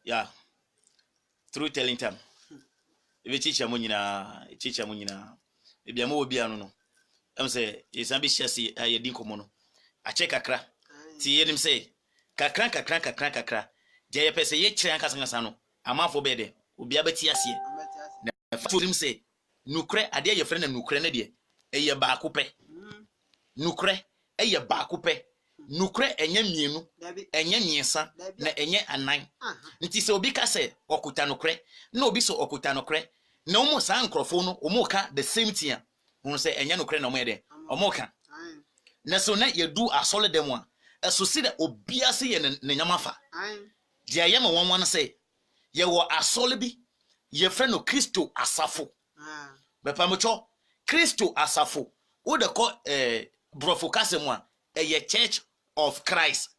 Yeah. Through telling time. If you teach a munina, if you are more no. I'm say, it's ambitious. I didn't come. I check a crack. See him say, kakra. Jay pese ye chan kasano. A man for bed. Ubi abetias ye. For him say, Nukre, a dear your friend and Nukrene dear. A ye bakupe. Nukre, a ye bakupe. Nukre enye mienu, enye miensa, na enye anan. Nti se obi ka se okuta nukre, na obi so okuta nukre, na omo sa nkrofo no, omo ka the same thing. Won se enye nukre na omo ede. Omo ka. Na so na ye do asole dem a, eso si da obi ase ye ne nyamafa. Dia ye ma wonwon se, ye wo asole bi, ye fre no Kristo asafo. Be pamocho, Kristo asafo. Wo de ko brofo kasem a, a Church of Christ.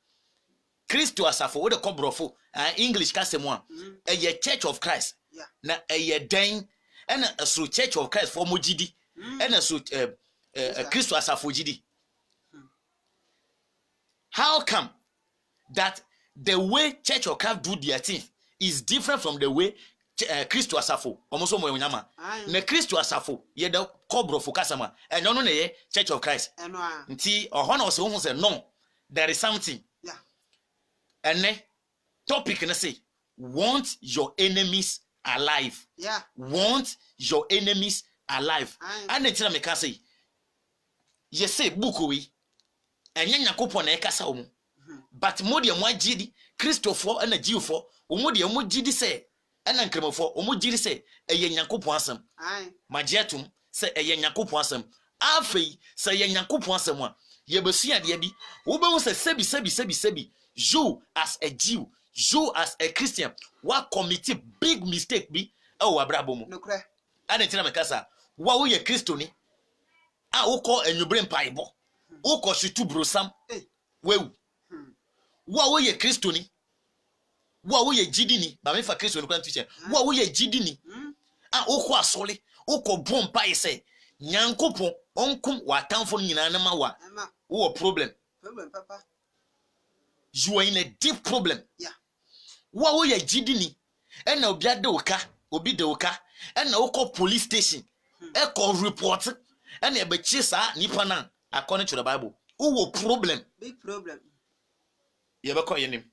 Kristo asafo wo de ko brofo English kasem a Church of Christ. Na a den and a so Church of Christ for mojidi and a so Kristo asafo jidi. How come that the way Church of Christ do their thing is different from the way Kristo asafo omoso mo nyama na Kristo asafo ye da kobro fokasama enyo no na ye Church of Christ nti oho na o se hu se no there is something ene topic na say want your enemies alive want your enemies alive and tell me can say ye say book we enye nyakopo na e kasa omu but modi mo agidi Christopher and Jewfo omodi mo gidi say ena nkremofo omo jiri se eye nyankopon asem magietum se eye nyankopon asem afei se eye nyankopon asem a ye besua de bi wo be wo se sebi you as a Jew, you as a Christian what commit big mistake bi e wo abrabo mu nokre ade tina mekasa wa wo ye Kristo ni a wo ko enwubre mpaibo wo ko shitu brosam wewu wa wo ye Kristo ni wo ye jidini ba me fa Kristo no kwantu wo ye jidini okọ asole okọ bompa ise nyankopon onkum watamfo nyina na ma wo problem papa you are in a deep problem wo ye jidini e na obi ade oka e na okọ police station e ko report e na e be chi sa nipa na according to the Bible wo problem big problem ye be ko yenim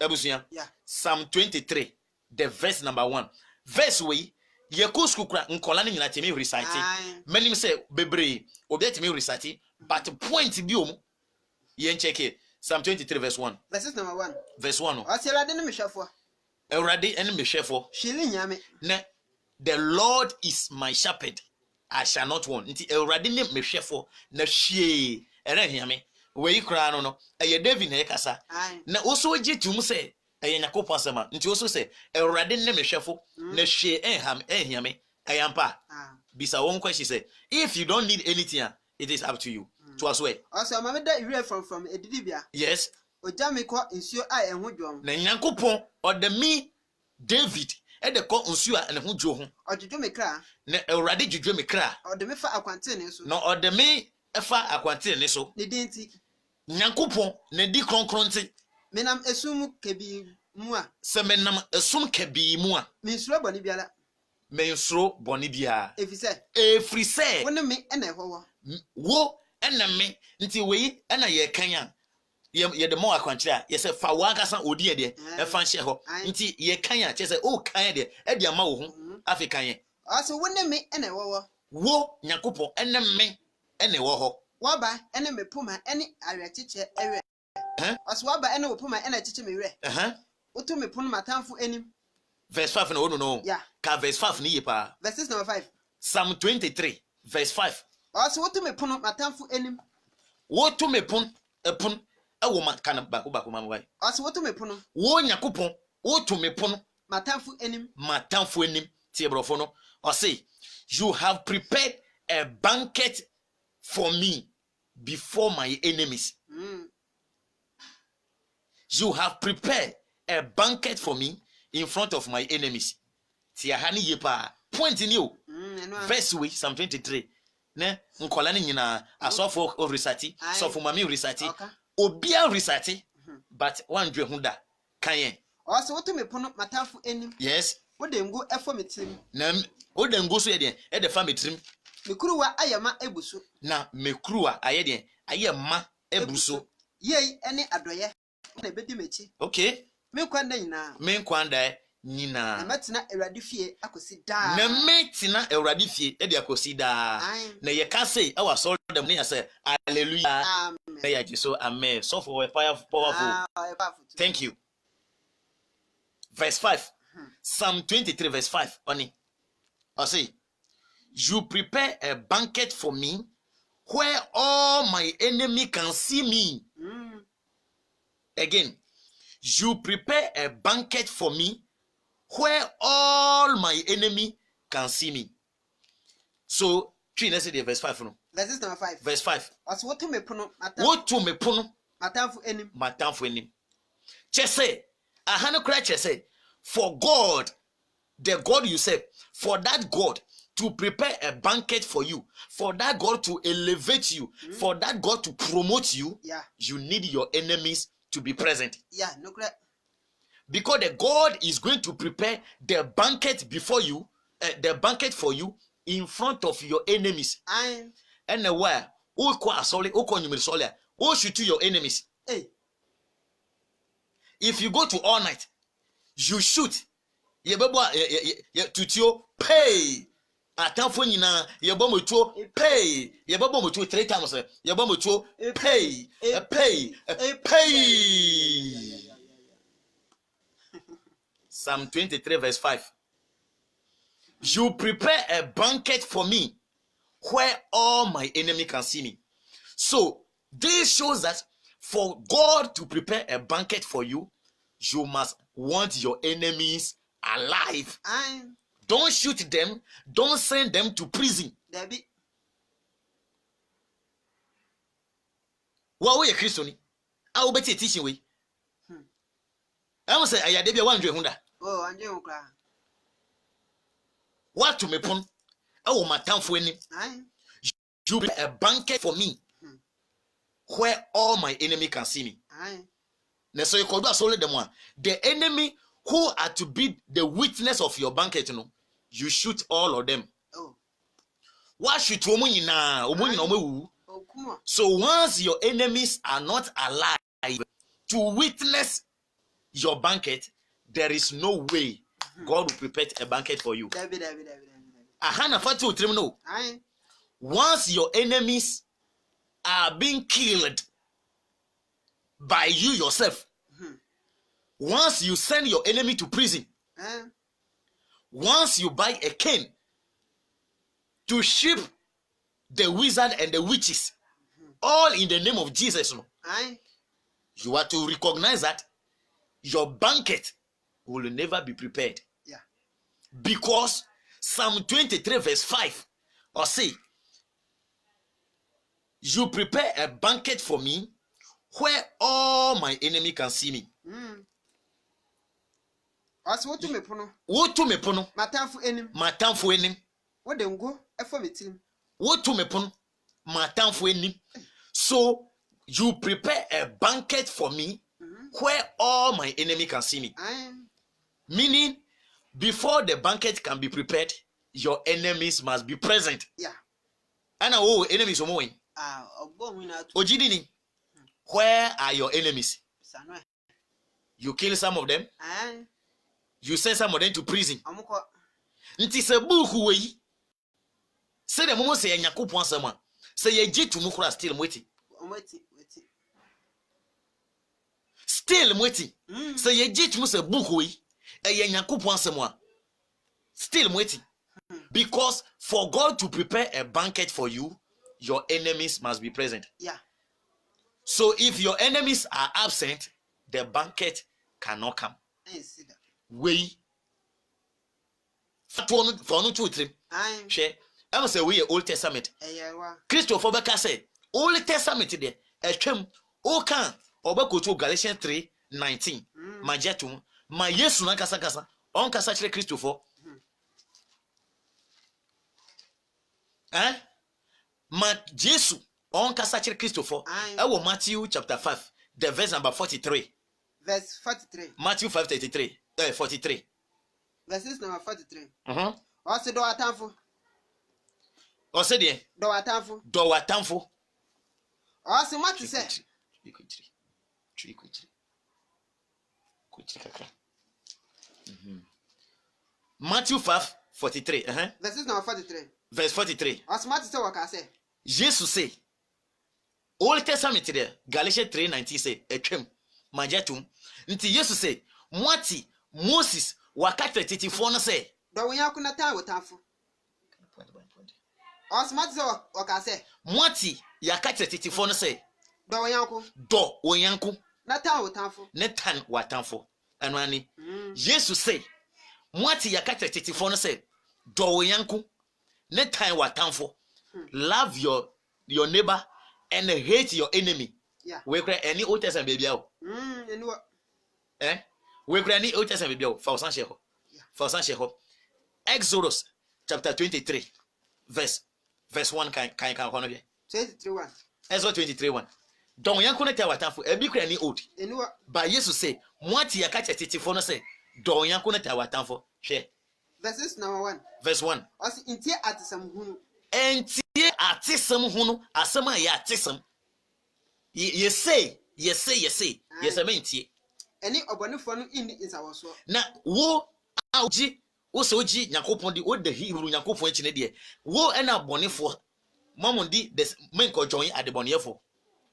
Ebusia, Psalm 23, the verse number 1. Verse we, ye kuskukra nkola ni nyina temi recite. Many say bebre, obi temi recite, but point biom ye check it. Psalm 23 verse 1. Verse number 1. Verse 1. Aselade ne mehwefo. Erade ene mehwefo. Shili nyame. Ne the Lord is my shepherd, I shall not want. Nti erade ne mehwefo na hwie ere hiame. We kra no eye David na ekasa na oso gitum se eye nyakopo asema nti oso se ewrade ne mehwefo na hwe enhiame ayampa bisa won question say if you don't need anything it is up to you to as well also ma me da ire from edidibia yes oja me ko nsuo a enho dwom na nyakopo odami David e de ko nsuo a enho dwo ho odwodwo me kra na ewrade dwodwo me kra odami fa akwante ne so na odami efa akwante ne so ne denti nyankopon na di kronkronti menam esum kebi mu a se menam esum kebi mu a mensuro boni biara mensuro boni bia efrise wona me ena ehowo wo ena me nti we ena ye kanya ye de mo akwankyere a ye se fa wa akasa odi ye de e fa nhye ho nti ye kanya che se o kan de e de ama wo ho afrikan ye aso wona me ena ehowo wo nyankopon ena me ene wo ho waba ene mepoma ene awechiche ewe aso waba ene wopoma ene chiche mewe otu mepon matamfo enim verse 5 no no ka verse 5 ni yepa verse number 5 Psalm 23 verse 5 aso otu mepon matamfo enim wotu mepon epon ewo makana bako mamwai aso wotu mepon wo nyakopon wotu mepon matamfo enim tie brofo no o say you have prepared a banquet for me before my enemies. You have prepared a banquet for me in front of my enemies. Tiahani yepa point in you. Verse we Psalm 23. Ne nkola ni nyina asofo o risati, sofo mami risati, obia risati, but one dwe hunda kanyen. Also, what to me pono matafu enim. Yes. What dem go efo metrim. Na o dem go so ye de e de fa metrim. Mekuruwa ayama ebuso. Na mekuruwa aye de aye ma ebuso. Yei ene adoye. Na ebedi mechi. Okay. Me kwanda nyina. Me kwanda nyina. Na metina Awurade fie akosi da. Na metina Awurade fie e de akosi da. Na ye ka say e wa so dem na say hallelujah. Amen. Na ya ji so amen. So for powerful. Thank you. Verse 5. Psalm 23 verse 5. Oni. I say, you prepare a banquet for me where all my enemy can see me. Again, you prepare a banquet for me where all my enemy can see me. So, let's say verse 5. No? Verse number 5. Verse 5. What to me pono? What to me pono? Matamfu enim. Matamfu enim. Chese, ahana kura chese, for God, the God you serve, for that God to prepare a banquet for you, for that God to elevate you, for that God to promote you, you need your enemies to be present. No correct. Because the God is going to prepare the banquet before you, the banquet for you in front of your enemies. And where? Shoot to your enemies. Hey. If you go to all night, you shoot. Tutio pay. Atamfo nyina yebo motuo pay. Yebo motuo 3 times. Yebo motuo pay. Pay. Psalm 23 verse 5. You prepare a banquet for me where all my enemy can see me. So this shows that for God to prepare a banquet for you, you must want your enemies alive. Don't shoot them. Don't send them to prison. Debbie. What way a Christian? I will be teaching we. I will say, I did one dream. Oh, and you cry. What to me pon? Oh, my town for any. You be a banquet for me where all my enemy can see me. Now, so you could do solely them one. The enemy who are to be the witness of your banquet, you know, you shoot all of them. Oh. What should you know? So once your enemies are not alive to witness your banquet, there is no way God will prepare a banquet for you. Once your enemies are being killed by you yourself, once you send your enemy to prison, once you buy a cane to ship the wizard and the witches, all in the name of Jesus, you are to recognize that your banquet will never be prepared. Because Psalm 23 verse 5 or say, you prepare a banquet for me where all my enemy can see me. What to me pono? What to me pono? Matamfu enim. Matamfu enim. What dem go efo metim. What to me pono? Matamfu enim. So you prepare a banquet for me where all my enemy can see me. Meaning, before the banquet can be prepared, your enemies must be present. And enemies are moving. Ojidini, where are your enemies? You kill some of them. You send some of them to prison. It is a book way. Say the moment say Yakupon sama. Say ye jit to mukura still waiting. Still waiting. Say ye jit mus a book way. A Yakupon sama. Still waiting. Because for God to prepare a banquet for you, your enemies must be present. So if your enemies are absent, the banquet cannot come. We for no 2 3 share I must say we Old Testament Christopher Beka say Old Testament there a twem o kan obako to Galatians 3:19 majetum ma Yesu na kasa on kasa kire Christopher ma Jesu on kasa kire Christopher e wo Matthew chapter 5 the verse number 43 verse 43. Matthew 5:33. 43. Verses number 43. Also do atamfo. Also there. Do atamfo. Do atamfo. Also what to say? Matthew 5:43. Verses number 43. Verse 43. Also what to say what I say? Jesus say. Old Testament there. Galatians 3:19 say. Etwem. Majatum. Nti Jesus say. Mwati Moses wakati titifo no say. Do we yanku na tan wotamfo. Also what to say what I say? Mwati yakati titifo no say. Do we yanku. Do onyanku. Na tan wotamfo. Ne tan watamfo. Anwani. Jesus say. Mwati yakati titifo no say. Do onyanku. Ne tan watamfo. Love your neighbor and hate your enemy. Yeah. We cry any Old Testament baby out. We cry any Old Testament baby out. Fausan Sheho. Fausan Sheho. Exodus chapter 23, verse 1 can 23:1. Exodus 23:1. Don't yanko na tawa tanfo. Ebi cry any old. But Jesus say, "Mwati yakacha titifo no say, don't yanko na tawa tanfo." Share. Verses number 1. Verse 1. Also intie atisam hunu. Entie atisam hunu asema ya atisam. You say. Entie. Any obonifo no indi insawoso. Na wo auji wo se oji Yakobon di wo the Hebrew Yakobon echi ne de. Wo ena bonifo. Mamon di des men ko join adebonefo.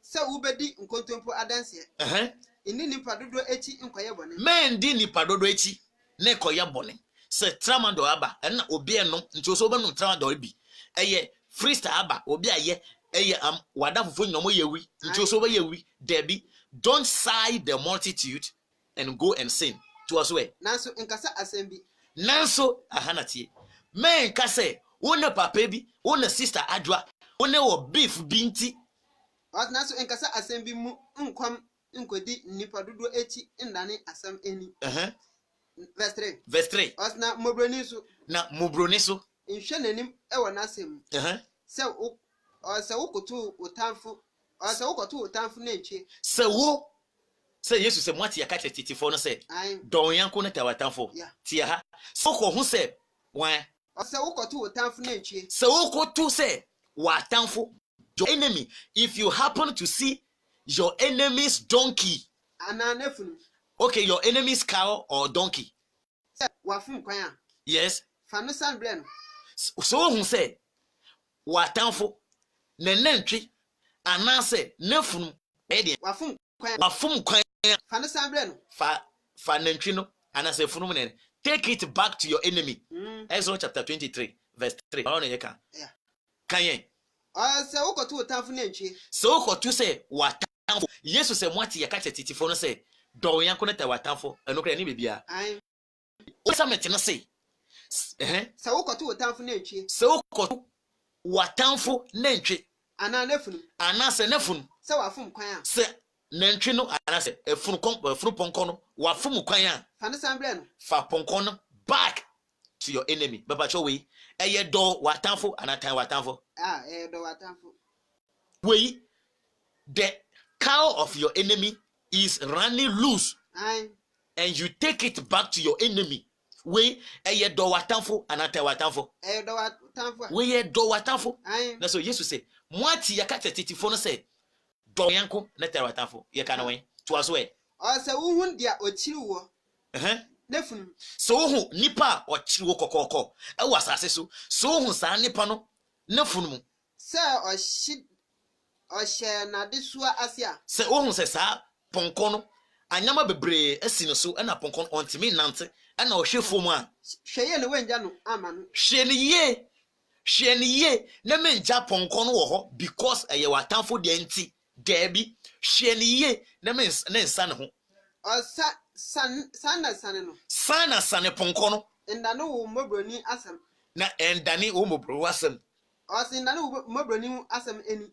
Se ubedi nkontompo adanse. Ini nipa dodo echi nkoye bone. Men di nipa dodo echi na koye bone. Se tramando aba na obi enom nti oso be no tramando bi. Eye freestyle aba obi aye eye wada fofo nyomo yewi nti oso be yewi debi. Don't side the multitude and go and sin to us way. Nanso nkasa assembly. Nanso ahanatie. Men kase wona papa bi, wona sister adwa, wona wo beef binti. What nanso nkasa assembly mu nkwam nkodi nipa dodo echi ndane asam eni. Verse 3. Verse 3. Osna mobroni so. Na mobroni so. Nhwe nanim e wo nasem. Se wokoto otamfo. Se wokoto otamfo na enche. Se Jesus se mwati yakate titifo no se. Don yanko na tawatamfo. Tia ha. So ko hu se wan. Se wokoto otamfo na enche. Se wokoto se watamfo. Your enemy, if you happen to see your enemy's donkey. Ananefunu. Okay, your enemy's cow or donkey. Wafum kwan. Yes. Fanu sanbren. So who say watamfo ne nantwi anase nefunu ede wafum kwan fanu sanbren fa nantwi no anase funu ne take it back to your enemy. Exodus chapter 23 verse 3. Ono ye kan. Yeah. Kan yen. Se wokoto otamfo na nchi. So wokoto say watamfo. Jesus say mwati yakate titifo no say do yanko na watamfo enokra ni bebia. Osamete no say se wokoto otamfo na nchi. Se wokoto watamfo na nchi. Ananefunu. Anase nefunu. Se wafum kwan. Se nantwi no anase efunu ponko no wafum kwan a. Fanu sanbren. Fa ponko no back to your enemy. Baba cho we eye do watamfo anatan watamfo. Do watamfo. We the cow of your enemy is running loose. And you take it back to your enemy. We eye do watamfo anatan watamfo. Do watamfo. We do watamfo. Na so Jesus say mwati yakate titifo no say do yanko na tera watamfo. Ye kana wen to aso e. Se wuhun dia ochiri wo. Nefunu. So hu nipa ochiri wo kokoko. E wasase so hu sa nipa no nefunu mu. Se ohye na desua asia. Se hu se sa ponko no anyama bebre asi no so na ponko no ontimi nante na ohwe fomu a. Hweye ne wenja no ama no. Hwe ne ye na menja ponko no wo ho because eye watamfo de anti debi hwe ne ye na nsa ne ho. Sana no. Sana ponko no. Ndane wo mobroni asem. Na endane wo mobro asem. Ndane wo mobroni asem eni.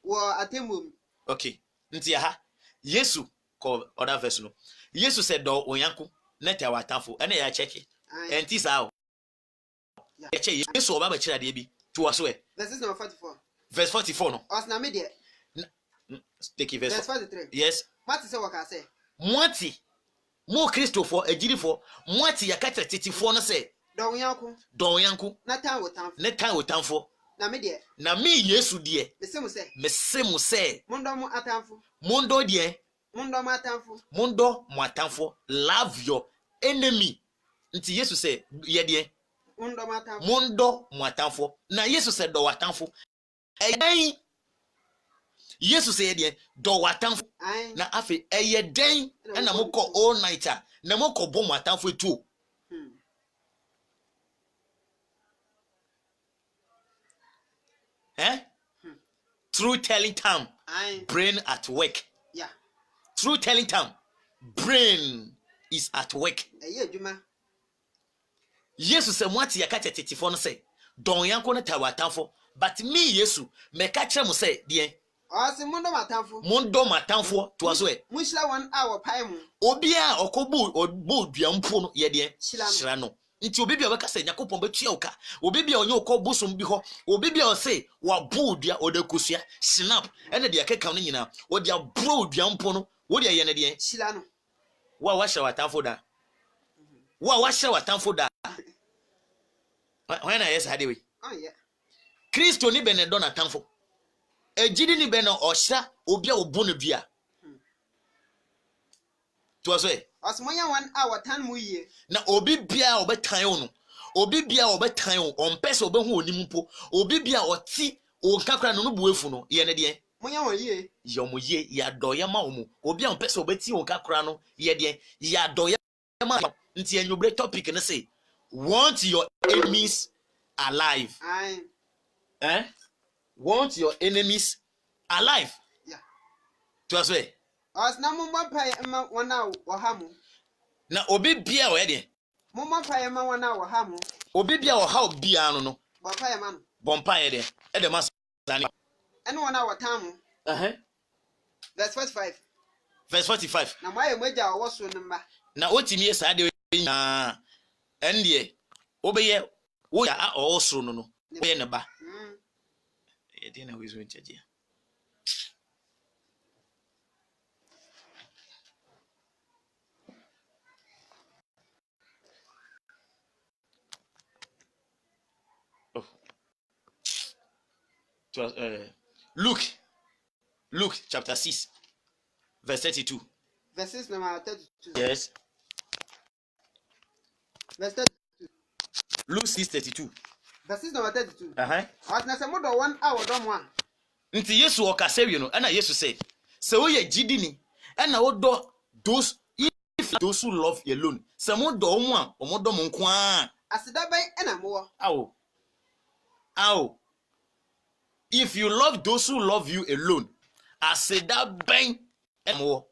Wo atemum. Okay. Nti ha. Yesu ko other verse no. Yesu said do onyanko na ta watamfo. Ene ya check. Enti sa o. Ya check Yesu oba ba kira de bi. To aso e. Verse number 44. Verse 44 no. Osna me de. Take verse 43. Yes. What is what I say? Mwati mo Christopher ejirifo mwati yakata titifo no se don yanko na tan wotamfo na me Yesu de mesemu se mondo de mondo mo atamfo love your enemy nti Yesu se ye de mondo mo atamfo na Yesu se do watamfo eyan Yesu se ye de do watamfo na afi eye den na moko all nighter na moko bom watamfo etu Through telling time, brain at work. Yeah. Through telling time, brain is at work. Yesu se mwati yakata tetifo no se don yanko no tawatamfo but me Yesu me ka kire mo se de mondo matamfo to aso e munhira 1 hour pai mu obi a okobu duampo no ye de hira no nti obi bia obeka se Yakobon betua oka obi bia onye okobusom bi ho obi bia o se wa bodua odakusua snap ene de akeka no nyina o de abro duampo no wo de ye ne de hira no wa hira watamfo da wa hira watamfo da when I yes had we oh yeah Kristo ni benedo na tamfo ejidi ni beno ohira obi a obu no dua to aso e osmoya 1 hour tan mu yie na obi bia obetan wo no obi bia obetan wo ompese obehu onim mpo obi bia oti o kakra no no buefu no ye ne de moya wo yie yo mo yie ya do ya ma wo mu obi a ompese obeti o kakra no ye de ya do ya ma nti enyobre topic ne say want your enemies alive want your enemies alive yeah to aso e osna mumba pai ma wana wo hamu na obi bia o ye de mumba pai ma wana wo hamu obi bia o ha bia no no bo pai ma no bompa ye de e de masani ene wana wo tamu verse 45 na mwaye mweja wo so nma na otimi ye sa de na ende obeye wo ya a o so no no ye ne ba ye de na wizo nchaje Luke chapter 6 verse 32 verses number 32 yes verse 32 Luke 6:32 verses number 32 asna se modo 1 hour do mo a nti Yesu okasewie no na Yesu say se wo ye gidini na wo do those who love alone se mo do mo a o mo do mo nko a asida ban na mo wo if you love those who love you alone asida ban na mo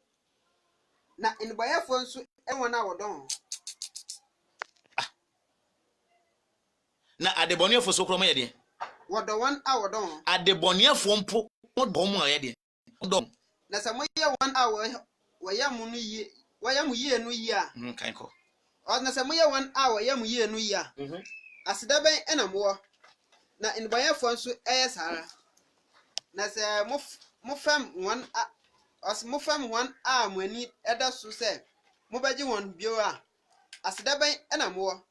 na inbayafo nso enwana wo do na adeboniefo so kromo ye de wo do 1 hour do adeboniefo mpo mo do mo ye de do na se mo ye 1 hour wo ya mu no yie wo ya mu yie no yie a kan ko na se mo ye 1 hour ya mu yie no yie a asida ban na mo na inbayafo nso sara na se mo fam 1 mo fam 1 hour mo ani eda so se mo baji won bio a asida ban na mo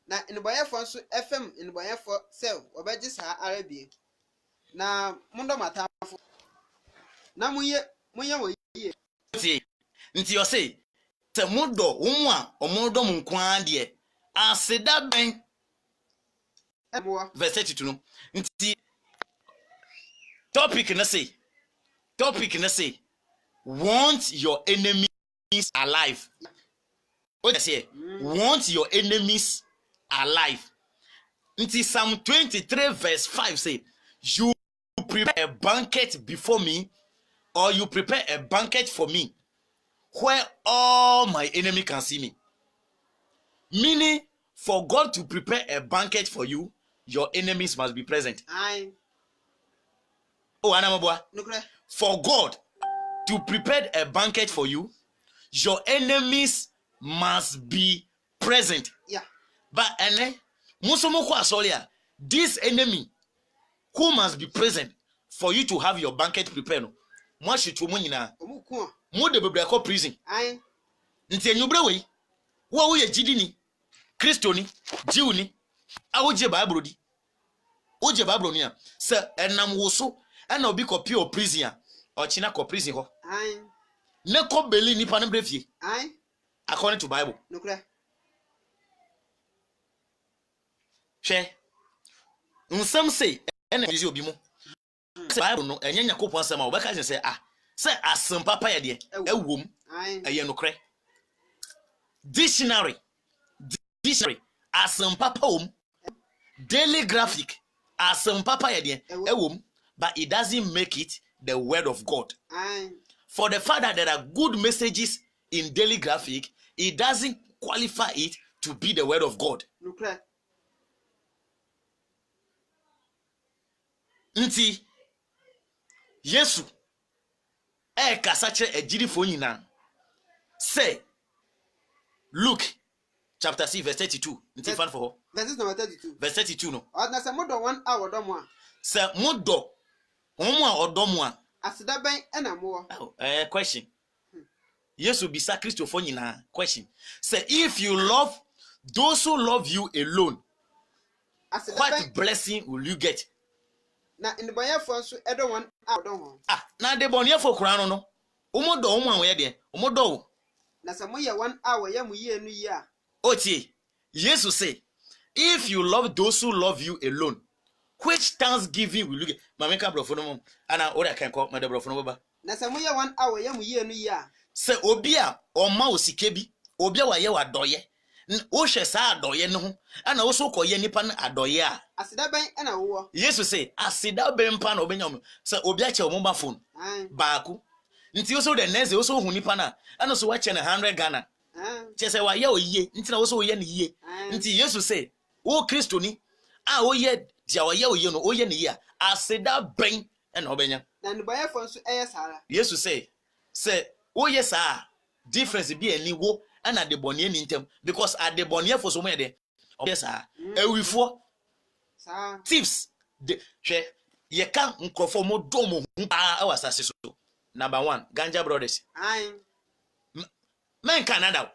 na inbayafo nso fm inbayafo se obaji sa arabie na mundo matamfo na muye wo yie nti yo say te mudo wo a omudo mu nkwa de asida ban verse 32 no nti topic na say want your enemies alive what I say want your enemies alive nti Psalm 23 verse 5 say you prepare a banquet before me or you prepare a banquet for me where all my enemy can see me, meaning for God to prepare a banquet for you your enemies must be present. Anamabwa. For God to prepare a banquet for you, your enemies must be present. Yeah. But this enemy who must be present for you to have your banquet prepared. mo de bebre ko prison Aye. nti enyubre we wo ye gidi ni Kristo ni Jew ni awoje Bible di oje Bible ni a se enam wo so na obi copy o prison a ochina ko prison ho Aye. ne ko beli nipa ne brefie Aye. according to Bible Nukre. hwe nsam say ena bizi obi mu Bible no enye Yakobon nsam a obeka je say say asem papa ye de ewom Aye. eye nokre dictionary asem papa daily graphic asem papa ye de ewom but it doesn't make it the word of God. Aye. For the fact that there are good messages in daily graphic, it doesn't qualify it to be the word of God. Nukre. Nti Yesu kasa kire ejirifo nyina say Luke chapter 6 verse 32 nti fan for Verse number 32. verse 32 no Na se modo 1 hour do mo a. say modo omo a odomo a Asida ben na mo. question Yesu bisa Christopher nyina question say if you love those who love you alone what blessing will you get? Na ndboyefo nso edo 1 hour do ho. Na de boniefo kura no omo do omo anwe de omo do Na se mo ye 1 hour ye mu ye nu yi a. Otie Jesus say if you love those who love you alone which thanksgiving will you get? Mameka brofo no mom ana ora kan ko ma de brofo no baba Na se mo ye 1 hour ye mu ye nu yi a. Se obi a oma osike bi obi a wa ye wa doye wo hwe sa adoye ne ho ana wo so koye nipa na adoye a Asida ben na wo. Jesus say asida be mpa na obenya mo se obi a che o mobile phone baako nti wo so the next wo so hu nipa na ana so wa che na 100 Ghana che se wa ye oye nti na wo so wo ye ne ye nti Jesus say wo Kristo ni a wo ye dia wo ye oye no oye ne ye asida ben na obenya Na ndboyefo nso sara. Jesus say wo ye sa difference bi ani wo ana de bone ni ntem because at the bone for so many yes ewifo tips de hwe ye ka nkrofo mo dom hu awasase so number 1 Ganja Brothers Aye. men Canada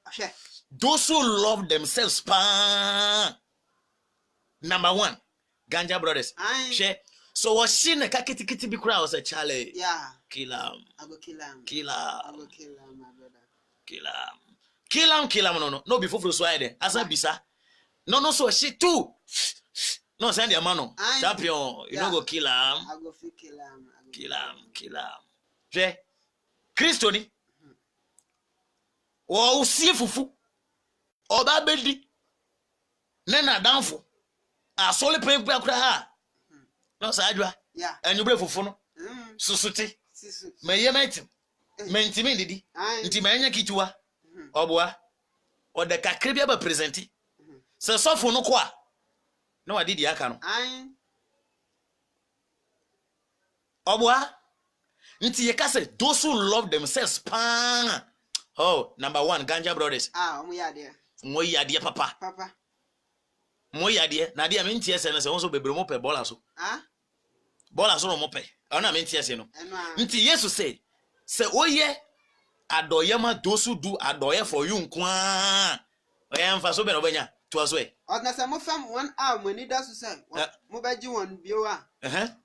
Hwe. those who love themselves pa number 1 Ganja Brothers hwe so what she na kakiti bi kura was a Charlie yeah kill am I go kill am I go kill am my brother kill am no before so ide asa bisa no so she too no send your man champion you no go kill am I go kill am je Kristo ni o usie fufu oba bedi na danfo asole pepe akura ha no sa adwa yeah enyubre fufu no susuti meye metim mentimi didi nti manya kituwa oboa ode kakre bia ba presenti se sofo no kwa na wadidi aka no oboa nti ye kase those who love themselves pa oh number 1 Ganja Brothers mo yade papa mo yade na de me ntie se no se won so bebre mo pe bola so bola so no mo pe ona me ntie se no nti Jesus say oye adoyema those who do adoye for you nkwa oye mfa so be no banya to aso e odna se mo fam 1 hour mani da so say mo baji won bio a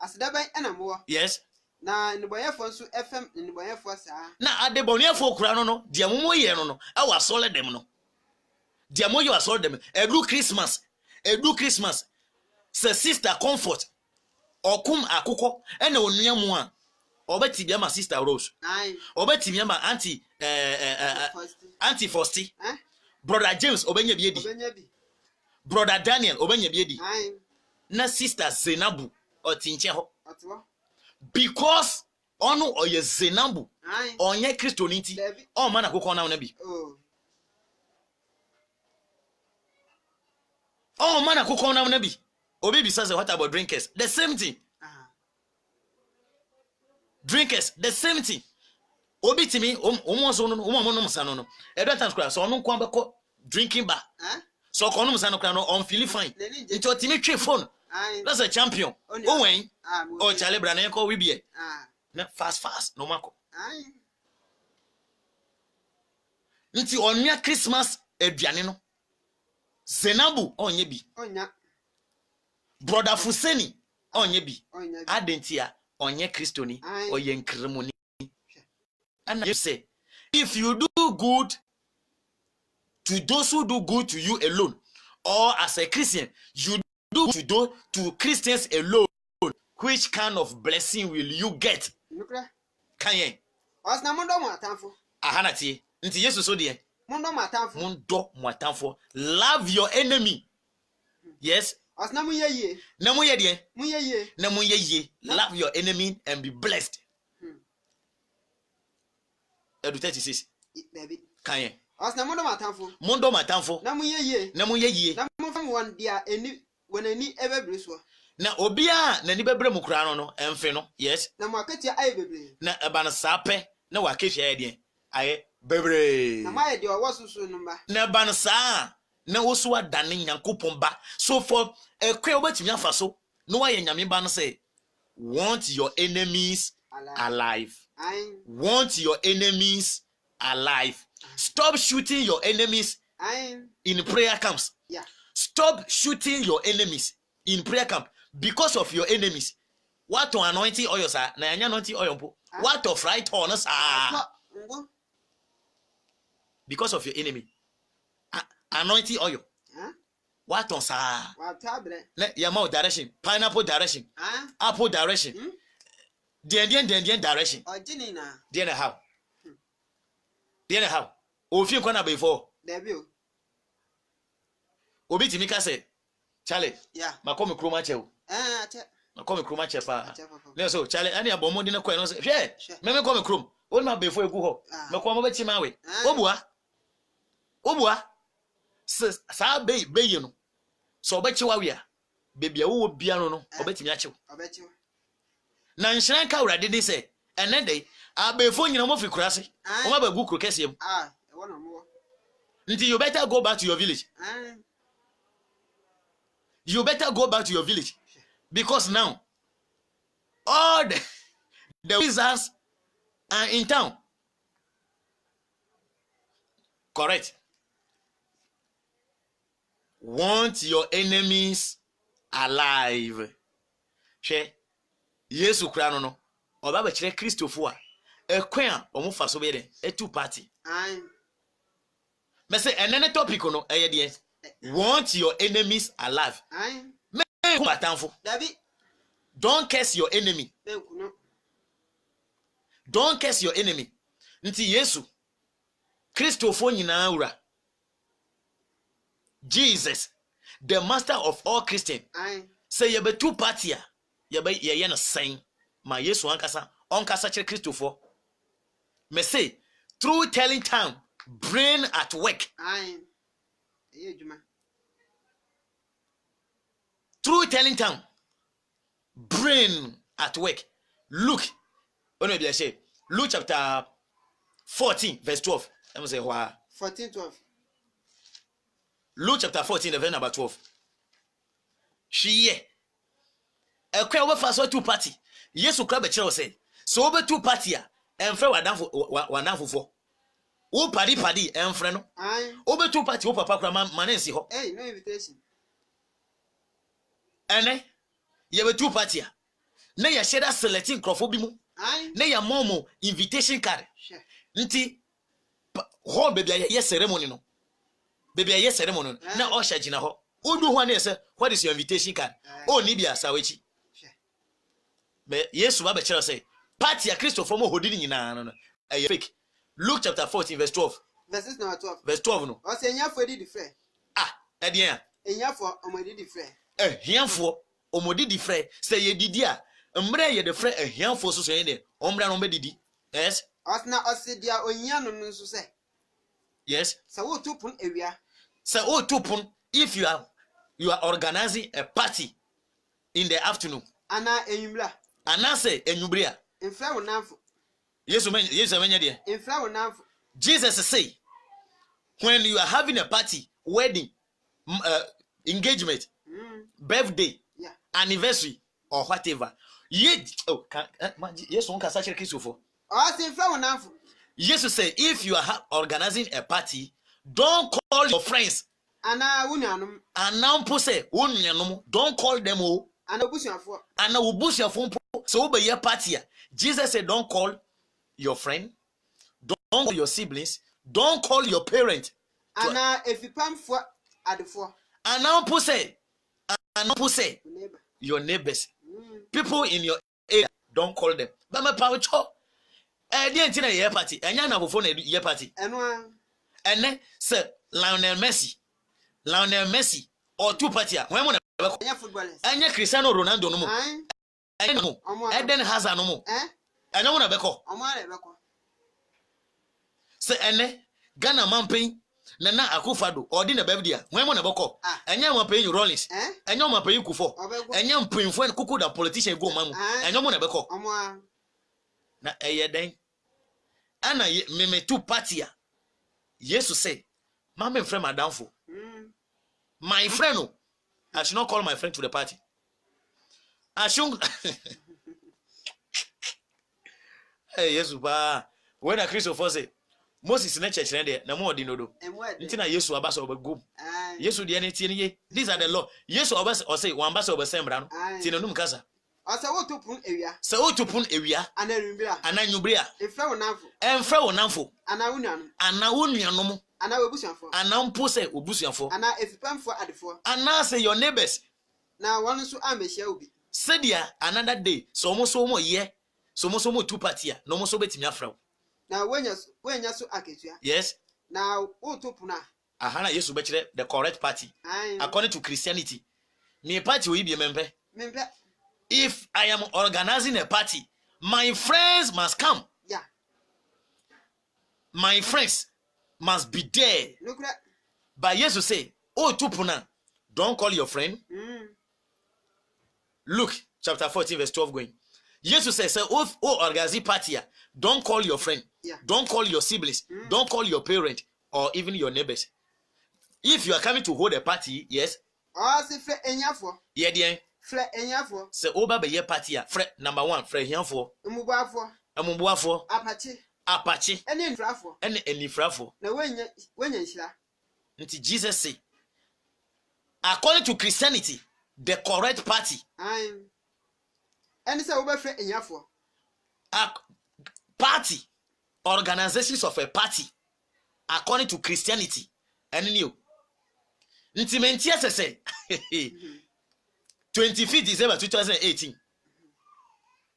asida ban na mo yes na nboyefo nso fm nboyefo saa na adeboniefo kura no de mo ye no awa sole dem no de mo yo asole dem edu Christmas say sister comfort okum akukọ ena onua mu a obeti bia ma sister Rose obeti bia ma auntie Fosti brother James obenya biedi brother Daniel obenya biedi na sister Zenabu otinche ho because onu oye Zenabu onye Kristo nti o ma na akukọ na ona bi oh man akukọ na ona bi obi bi says what about drinkers the same thing drinkers the same thing obi timi omo so no omo no msa no every time scratch so no kwa beko drinking bar so ko no msa no kra no on feel fine nti otimi twe phone that's a champion o wen o chale bra na ko wibie na fast no mako nti onua Christmas aduane no Zenabu onye bi Onya. Brother Fuseni onye bi Onya. adentia onye Kristoni Aye. oye nkremoni. And you say if you do good to those who do good to you alone, or as a Christian you do to Christians alone, which kind of blessing will you get? Nukra. Kanye Osna mondo mo atamfo. ahanati nti Yesu so de Mondo mo atamfo. mundo mwatamfo, love your enemy. Yes, Osna mu yeye. na moye de Mu yeye. na moye ye, love your enemy and be blessed. Edu 36 Baby. Kanye Osna mondo mo atamfo. mundo matamfo Na mu yeye. na moye ye, Na mo fam won dia eni wonani ebebere so. na obia na ni bebre mu kura no emfe no. Yes, Na mo akatia aye bebre. na eba na sape na wakehia ye de aye bebre Na maye de owo susu no mba. na eba na saa na woso adane Nyankopon ba. So for ekwe obetimi afa so no wa ye nyame ba no say want your enemies alive. Aye. Want your enemies alive. Stop shooting your enemies Aye. in prayer camps. Yeah. Stop shooting your enemies in prayer camp because of your enemies. What to anointing oil sir? Na anya anointing oil po. What of right on sir? Ngo. Because of your enemy. Anointing oil. Huh? What on sir? Wa tabre. Na yama direction, pineapple direction, Ah. apple direction. Den direction. Ojini na. Den how? Den how? Ofi nkwa na before. Debi o. Obi timika say, Charlie, Yeah. makomi kroma chew. Ache. Makomi kroma chepa. Ache papa. No so Charlie, ani abomo di na kwa no say, hwe, me komi krom. Oni ma before egu ho. Me kwa mo bechi ma we. Obua. Sa be ye no. So obechi wa we a. Baby a wo bia no obetimi achew. Obechi. Na nhyiran ka wurade ni say, ene dey abefo nyina mo fi kurase. O ma ba gu kuro kesem. Ah, e wona mo. Nti you better go back to your village. Ah. You better go back to your village. Because now, all the wizards are in town. Correct. Want your enemies alive. She, Yesu kura no. Oba ba kire Christopher a. Ekwen a omo fa so be den. Etu party. Aye. Me say enene topic no eye de. Want your enemies alive. Aye. David, don't curse your enemy. Don't curse your enemy. Nti Yesu Christopher nyina ura. Jesus, the master of all Christian. Say you be two party a. You be ye na sign. Ma Yesu ankasa onkasa kire Christopher. Me say through telling time, brain at work. Aye. Ejuma. Through telling time, brain at work. Luke, Luke chapter 14, verse 12. Let me say, wow. 14, 12. Luke chapter 14, verse number 12. She a crowd of us two party. Yes, who crab a chair say, so over two party, and friend one down for. Oh, paddy, and friend. Aye. Over two party, oh, papa, man, see ho. Hey, no invitation. Ene ye be two party na ya share selecting crofo bi mu na ya momo invitation card nti ho baby ye ceremony no na o sha gina ho odu ho na say what is your invitation card o ni bia sawechi be Yesu ba be kire say party ya Christopher mo hodini nyina no fake. Luke chapter 14 verse 12 verses number 12 verse 12 no o say nyafo di frɛ edien nyafo omodi di frɛ hianfo omodi di frɛ sɛ ye didi a mbre ye de frɛ hianfo so ye de omra no be didi. Yes, osna osidia onya no nso sɛ yes, sɛ wo tupun ewia sɛ o tupun if you are organizing a party in the afternoon ana enwumla ana say enwubre a mfra wo namfo Yesu menya de mfra wo namfo. Jesus say when you are having a party, wedding, engagement, birthday, anniversary or whatever, yes, one can search Christopher. Oh, say mfra wo namfo Jesus said, if you are organizing a party, don't call your friends. Ana wunuanom. Ana mpo say wunuanom, don't call them o. Ana obusuafo. Ana obusuafo mpo so be your party. Jesus said, don't call your friend, don't call your siblings, don't call your parent. Ana efipamfo adefo. Ana mpo say your neighbors. People in your area, don't call them. But my power cho. The entire year party. Enya na bofo na year party. Ene say Lionel Messi or two party. When mo na beko. Enya footballers. Enya Cristiano Ronaldo no mo. Enya mo. Eden Hazard no mo. Enya mo na beko. Omo na beko. Say ene Ghana Mampen Nana Akufado or din na bebdia. When mo na beko. Enya mo pay you Rollins. Enya mo pay you Kufo. Enya mpinfo en kuku da politician go mamu. Enya mo na beko. Omo na den ana me two party a Jesus say my friend madamfo my friend no, I should not call my friend to the party. I should hey Jesus ba when a Christopher say Moses na church there na mo odinodo nti na Jesus abasa obegum Jesus de na tie ne these are the law Jesus obasa o say wan basa obesembra no tie no num kasa asa wotopun ewia se wotopun ewia ananyubria efra wonamfo enfra wonamfo ana wunuanom ana obusuafo ana mpo se obusuafo ana efipamfo adefo ana say your neighbors na won so amehia obi sadia another day so mo ye so mo two party a no mo so betimi afra na wenya so aketua yes na wotopuna ahana Yesu be kire the correct party according to Christianity me party we be member. If I am organizing a party, my friends must come. Yeah. My friends must be there. Look at. But Jesus say, oh, tupuna, don't call your friend. Luke chapter 14, verse 12 going. Jesus says, oh, organizing party, don't call your friend. Yeah. Don't call your siblings. Don't call your parent or even your neighbors. If you are coming to hold a party, yes. Oh, c'est enyafo. Yeah, dear. Fre enyafo. Se oba be ye party a fre number 1 fre hianfo. Emubuafo. Apache. Ene enifrafo. Na wenya nhira. Nti Jesus say according to Christianity the correct party. Ene se oba fre enyafo. Party organizations of a party according to Christianity. Ene new. Nti mentia se 25th December 2018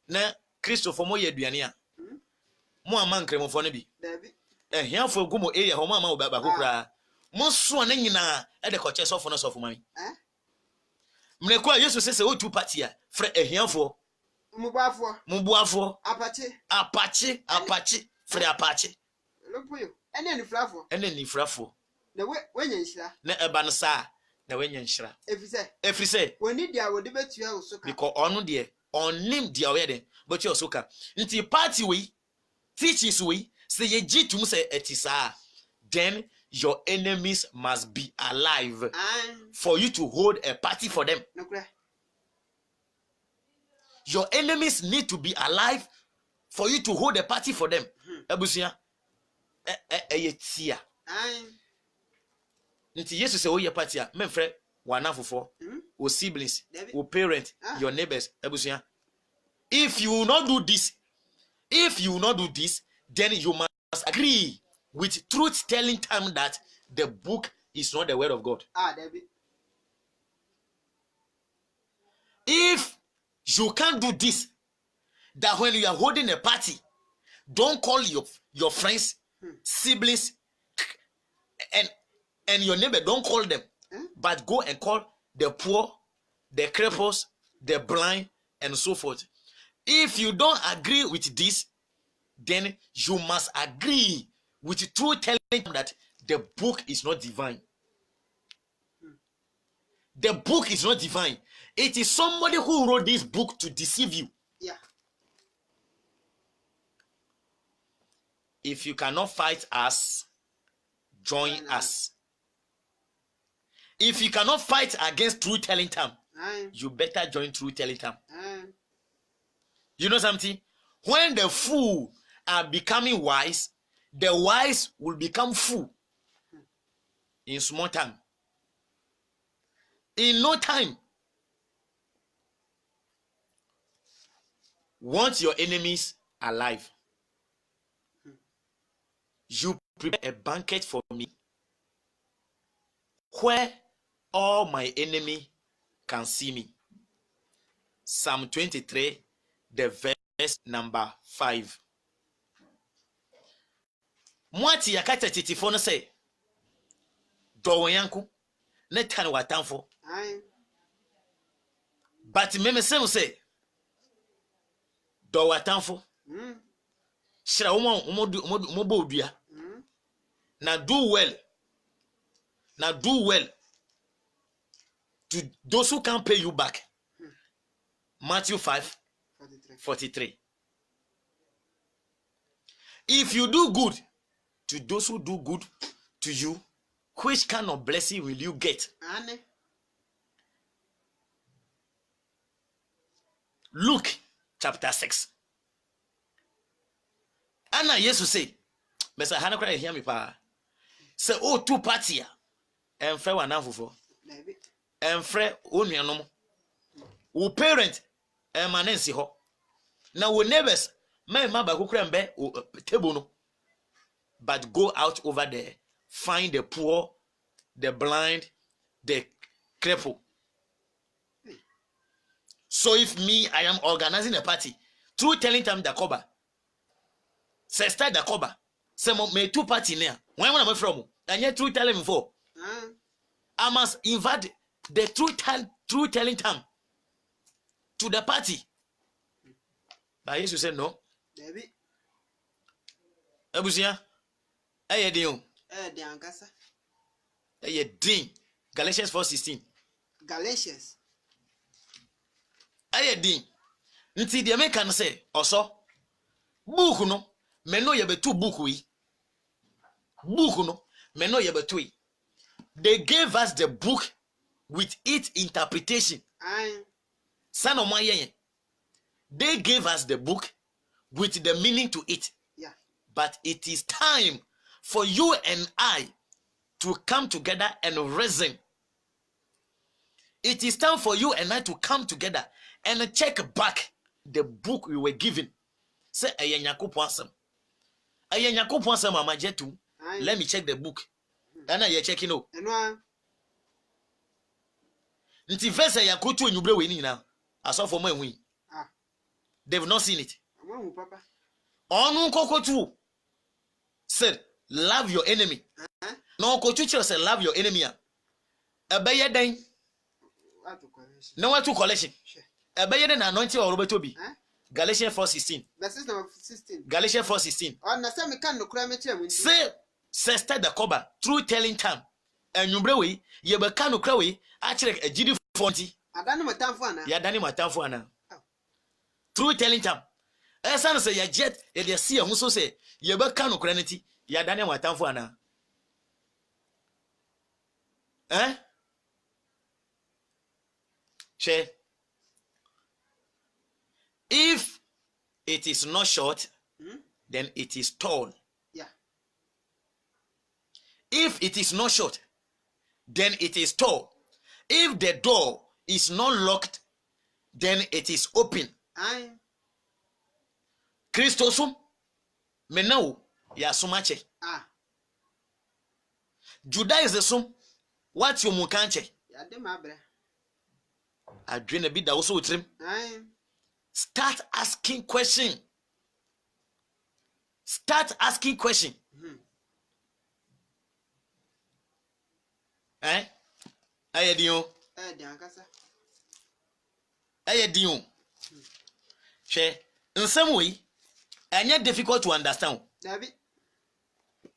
na Christopher mo ye aduane a mo amankremofo no bi ehiafo gumo area ho mo ama ba kokura mo so na nyina e de koche sofo no sofo mami mreko a Yesu sese o two party a fre ehiafo mubuafo apache fre apache lopoyo ene nifrafo na wenya nhira na eba no sa na wenya nhira efrise woni dia wodi betua osoka because onu de onim dia oyede betua osoka nti party we teachings we say ye gitum say etisa then your enemies must be alive for you to hold a party for them. Your enemies need to be alive for you to hold a party for them. Ebusia eyetia nti Jesus say oye party a memfre wanafofo o siblings o parent your neighbors ebusia if you will not do this then you must agree with truth telling time that the book is not the word of God. David. If you can't do this, that when you are holding a party, don't call your friends, siblings, and your neighbor, don't call them, but go and call the poor, the cripples, the blind, and so forth. If you don't agree with this, then you must agree with truth telling them that the book is not divine. The book is not divine. It is somebody who wrote this book to deceive you. Yeah. If you cannot fight us, join us. If you cannot fight against truth telling time, you better join truth telling time. You know something? When the fool are becoming wise, the wise will become fool in small time. In no time. Want your enemies alive. You prepare a banquet for me where all my enemy can see me. Psalm 23, the verse number 5. Mwati yakata titifo no say, do yanku ne tan watamfo. But meme say, do watamfo. Shira umo bodua. Now do well. Now do well to those who can't pay you back. Matthew 5:43. If you do good to those who do good to you, which kind of blessing will you get? Luke chapter 6. Anna Jesus say, Mesa Hana cry hear me pa. Say, oh, two party and friend one for and friend only no parent and manensi ho. Now we neighbors my mama who cram be table no. But go out over there, find the poor, the blind, the cripple. So if me, I am organizing a party, through telling them the cover, say start the cover, say me two party near. When am I from? And yet through telling me for, I must invite the true telling them to the party. But Jesus said no. David. Ebusia. Din. Din. Galatians 4:16. Galatians. Din. Nti the American say, also, book no, me no yebetu book we. Book no, me no yebetu. They gave us the book with its interpretation. Son of my yen. They gave us the book with the meaning to it. Yeah. But it is time for you and I to come together and reason. It is time for you and I to come together and check back the book we were given. Say, Mama Jetu. Let me check the book. And I checking out. Nti verse yakotu enyubre we ni na. Aso for my win. They've not seen it. Onu kokotu said, love your enemy. No kotu said, love your enemy. Ebeye den. No what to collection. Ebeye den anointing or Roberto B. Galatians 4:16. Verse number 16. Galatians 4:16. On na say me kan no kura me kire mu. Say sister the cover through telling time. Enyubre we ye be kan no kura we a kire agidi fonti. Adani matamfo ana. Ya dani matamfo ana. Through telling time. Esan say ya jet e dey see ehun so say ye be kan no kura nti ya dani matamfo ana. She. If it is not short, then it is tall. Yeah. If it is not short, then it is tall. If the door is not locked, then it is open. Aye. Christosum, menau ya sumache. Judaism, what you mukanche? Ya de mabre. Adwene bi da wo so trim. Aye. Start asking question. Start asking question. Ayedion. Ayedion. She, in some way, and yet difficult to understand. David.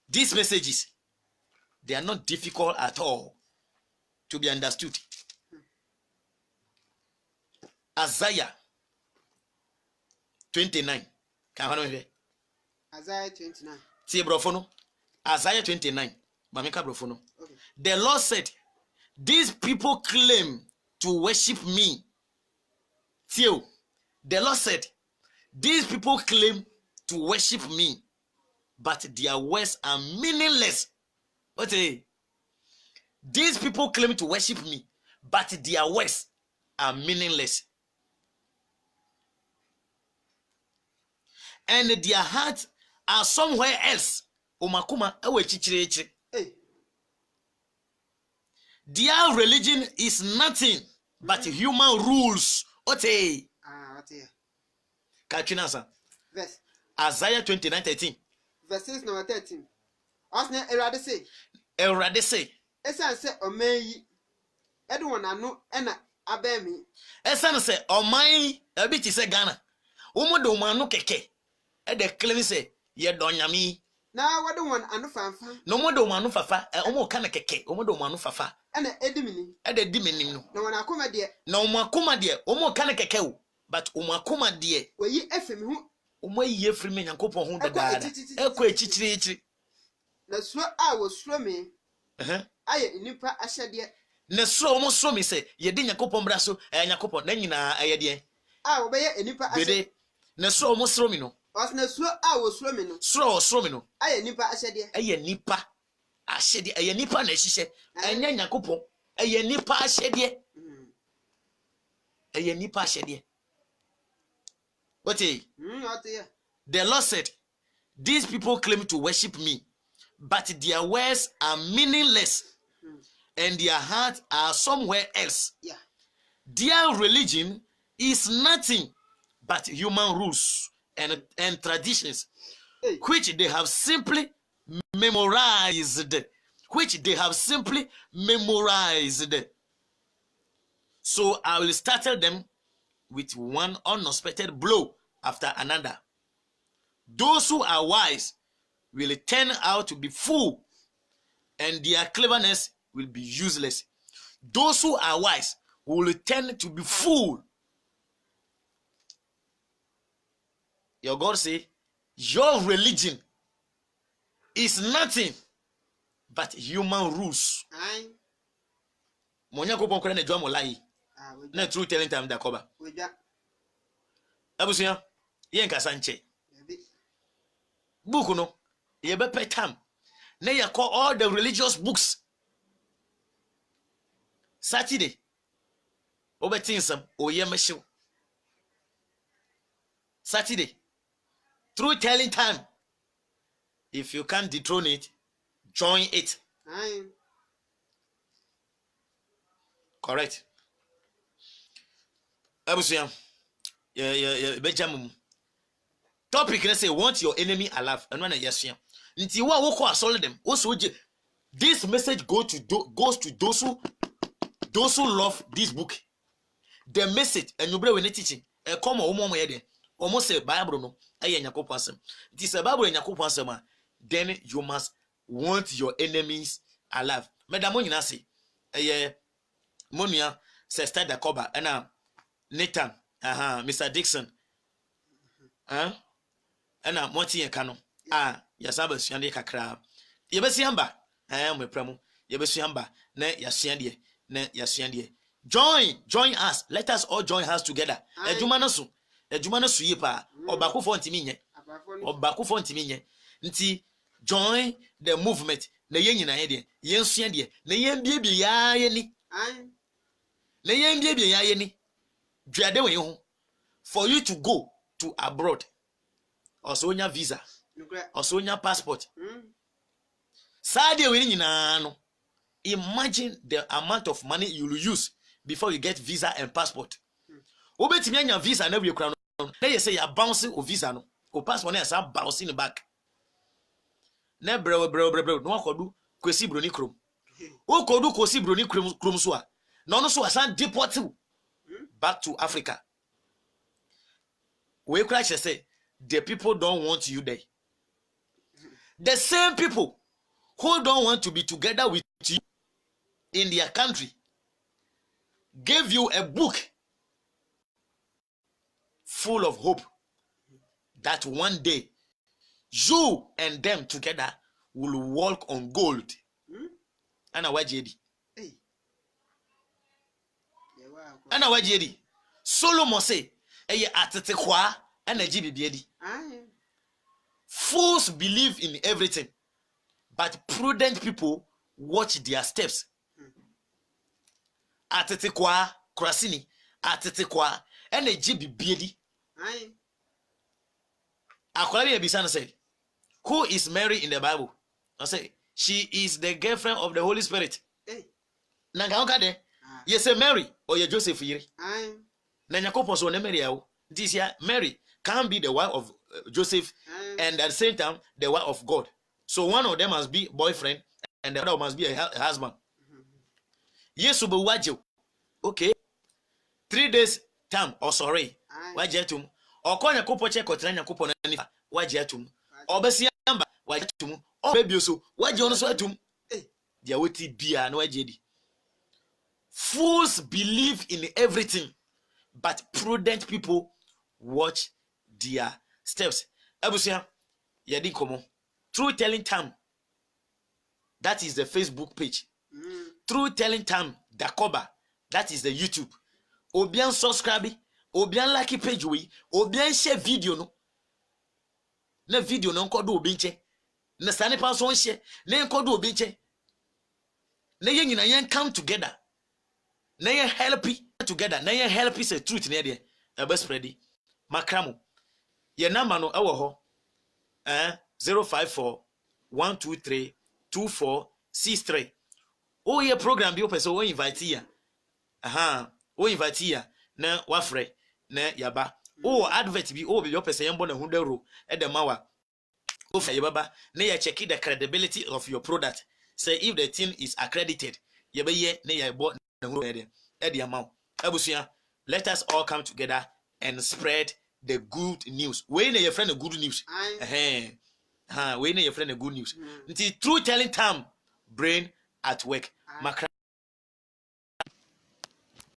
These messages, they are not difficult at all to be understood. Isaiah 29. Can you hear? Isaiah 29. See, brofono. Isaiah 29. Mamika brofono. Okay. The Lord said, these people claim to worship me. The Lord said, these people claim to worship me, but their words are meaningless. Okay. These people claim to worship me, but their words are meaningless. And their hearts are somewhere else. Umakuma ewe chichirechi. Their religion is nothing but human rules. Ote. Kachinasa. Verse. Isaiah 29:13. Verse number 13. Osne erade say. Erade say. Esan se omeyi. Everyone anu ena abemi. Esan se oman ebi ti se Ghana. Umodo manu keke. E de claim say ye donyami. Na wadu one anu fanfa. No modo manu fafa. Omo kana keke. Omodo manu fafa. Ena edimini. E de dimini no. Na wana akoma de. Na umakuma de. Omo kana keke o. But umakuma de. Oyi efemi hu. Omo yi efrimi Nyankopon hu dadaada. Ekọ echichiri. Na suro a wo suro me. Aye nipa ahyede. Na suro omo suro me say ye di Nyankopon bra so Nyankopon na nyina aye de. A wo be ye nipa ahyede. Bede. Na suro omo suro me no. Os na suro a wo suro me no. Suro me no. Aye nipa ahyede. Aye nipa ahyede. Aye nipa na ehihye. Enya Nyankopon. Aye nipa ahyede. Aye nipa ahyede. What the Lord said, these people claim to worship me, but their words are meaningless, and their hearts are somewhere else. Yeah. Their religion is nothing but human rules and traditions, which they have simply memorized. So I will startle them with one unexpected blow after another. Those who are wise will turn out to be fools, and their cleverness will be useless. Those who are wise will turn to be fools. Your God say, your religion is nothing but human rules. Monya ko ponkora na dwamo lai. Na true telling time da koba. Abusuya, yen kasa nche. Book no, ye be petam. Na ye call all the religious books. Saturday. Obetinsam, oye mesho. Saturday. True telling time. If you can't dethrone it, join it. Correct. Abusuya. Benjamin. Topic, let's say, want your enemy alive. And when I yes, until what we call them. Also, this message goes to those who love this book. The message, and you bring when teaching. Come on, almost say Bible no. It is a Bible in Yakupasema. Then you must want your enemies alive. Madam Monia say, Monia says start the cover and Nathan, Mr. Dixon, and Monty and Cano. Yasaba Siandi Kakra. Yabasiamba, I am a premo. Yabasiamba, ne Yasiandi, ne Yasiandi. Join us. Let us all join us together. Ejumanasu yipa. Obaku for Timinye. Obaku for Timinye. Nti join the movement. Ne yen na yede. Yen Siandi. Ne yen baby ya yeni. Ne yen baby ya yeni. Juadewe you for you to go to abroad. Also your visa. Also your passport. Sadia we no. Imagine the amount of money you will use before you get visa and passport. Obetimi anya visa na we kura no. Na you say you bouncing o visa no. O passport na you bouncing back. Na brew no akodu kwesi broni krom. O kodu kwesi broni krom so a. Na no so asan deport you back to Africa. We crash say the people don't want you there. The same people who don't want to be together with you in their country gave you a book full of hope that one day you and them together will walk on gold. Ana wajedi. Ana wajedi. Solomon say, eye atete kwa ana jibibiedi. Fools believe in everything, but prudent people watch their steps. Atete kwa krasini, atete kwa ene jibi biedi. Akwari ebisana said, who is Mary in the Bible? I say, she is the girlfriend of the Holy Spirit. Nanga de. You say Mary or you Joseph yiri. Na Nyankopon so na Mary yawo. This year Mary can be the wife of Joseph and at the same time the wife of God. So one of them must be boyfriend and the other must be a husband. Yes, be wajo. Okay. 3 days time or sorry. Wajetum. Or call Nyankopon check or Nyankopon na nifa. Wajetum. Obesi amba wajetum. O baby so waje ono so atum. Dia woti bia na wajedi. Fools believe in everything, but prudent people watch their steps. Abusia, yadi komo. True Telling Time. That is the Facebook page. True Telling Time, Dakoba. That is the YouTube. Obian subscribe. Obian like page we. Obian share video no. Na video no nko do obinche. Na sane pa so share. Na nko do obinche. Na yen nyina yen come together. Na yen help together. Na yen help is a truth na there. E be spread. Makramo. Ye number no ewo ho. 054 123 2463. Oh, your program be open so we invite here. We invite here na wafre na yaba. Oh, advert be be open say yembo na hundero e de mawa. Oh, for yaba na ya check the credibility of your product. Say if the thing is accredited, yaba ye na ya bo na hundero e de amount. Abusia, let us all come together and spread the good news. We na your friend the good news. We na your friend the good news. Until True Telling Time, brain at work.